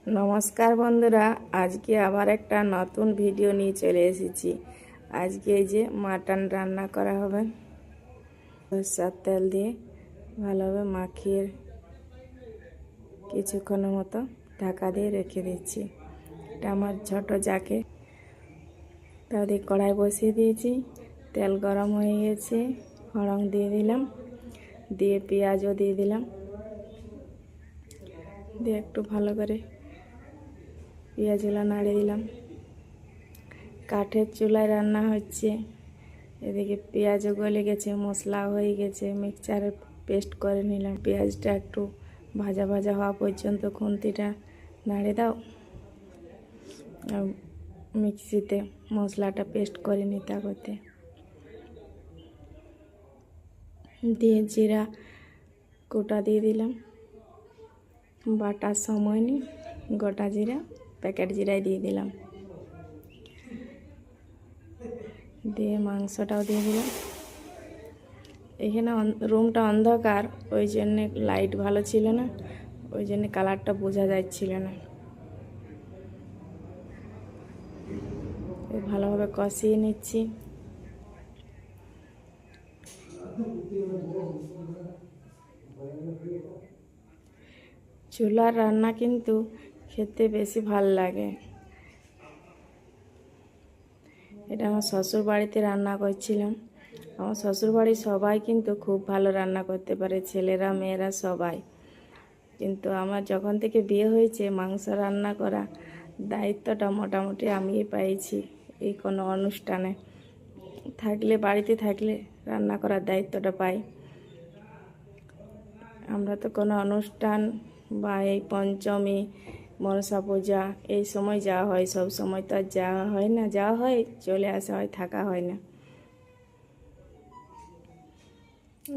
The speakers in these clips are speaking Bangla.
নমস্কার বন্ধুরা, আজকে আবার একটা নতুন ভিডিও নিয়ে চলে এসেছি। আজকে এই যে মাটন রান্না করা হবে। সরষের তেল দিয়ে ভালোভাবে মাখিয়ে কিছুক্ষণের মতো ঢাকা দিয়ে রেখে দিচ্ছি। এটা আমার ছোট যাকে। তাদের কড়াই বসিয়ে দিয়েছি, তেল গরম হয়ে গেছে, ফোড়ন দিয়ে দিলাম, দিয়ে পেঁয়াজও দিয়ে দিলাম, দিয়ে একটু ভালো করে পেঁয়াজগুলো নাড়িয়ে দিলাম। কাঠের চুলায় রান্না হচ্ছে। এদিকে পেঁয়াজও গলে গেছে, মশলা হয়ে গেছে, মিক্সচারে পেস্ট করে নিলাম। পেঁয়াজটা একটু ভাজা ভাজা হওয়া পর্যন্ত খুন্তিটা নাড়ে দাও, আর মিক্সিতে মশলাটা পেস্ট করে নিতে করতে দিয়ে জিরা গোটা দিয়ে দিলাম। বাটার সময় নিই, গোটা জিরা প্যাকেট জিরাই দিয়ে দিলাম, দিয়ে মাংসটাও দিয়ে দিলাম। এখানে রুমটা অন্ধকার, ওই জন্যে লাইট ভালো ছিল না, ওই জন্যে কালারটা বোঝা যাচ্ছিল না। ভালোভাবে কষিয়ে নিচ্ছি। চুলার রান্না কিন্তু খেতে বেশি ভাল লাগে। এটা আমার শ্বশুর বাড়িতে রান্না করছিলাম। আমার শ্বশুর বাড়ির সবাই কিন্তু খুব ভালো রান্না করতে পারে, ছেলেরা মেয়েরা সবাই। কিন্তু আমার যখন থেকে বিয়ে হয়েছে, মাংস রান্না করা দায়িত্বটা মোটামুটি আমিই পাইছি। এই কোনো অনুষ্ঠানে থাকলে, বাড়িতে থাকলে রান্না করার দায়িত্বটা পাই। আমরা তো কোনো অনুষ্ঠান বা এই পঞ্চমী, মনসা পূজা এই সময় যাওয়া হয়, সব সময় তো আর যাওয়া হয় না। যাওয়া হয়, চলে আসা হয়, থাকা হয় না।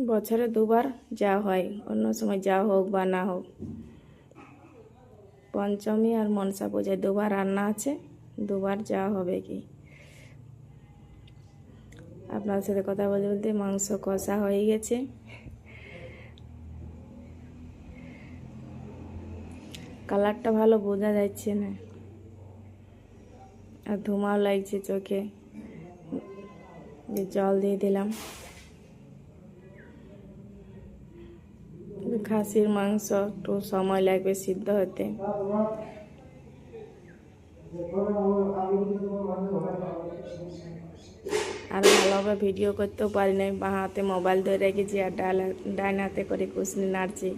বছরে দুবার যাওয়া হয়, অন্য সময় যাওয়া হোক বা না হোক। পঞ্চমী আর মনসা পূজায় দুবার রান্না আছে, দুবার যাওয়া হবে কি। আপনার সাথে কথা বলতে বলতে মাংস কষা হয়ে গেছে। কালারটা ভালো বোঝা যাচ্ছে না, আর ধোঁয়াও লাগছে চোখে। জল দিয়ে দিলাম। খাসির মাংস একটু সময় লাগবে সিদ্ধ হতে। আর ভালোভাবে ভিডিও করতেও পারি না, বাঁ হাতে মোবাইল ধরে রেখেছি আর ডান হাতে করে কুশনি নাড়ছি।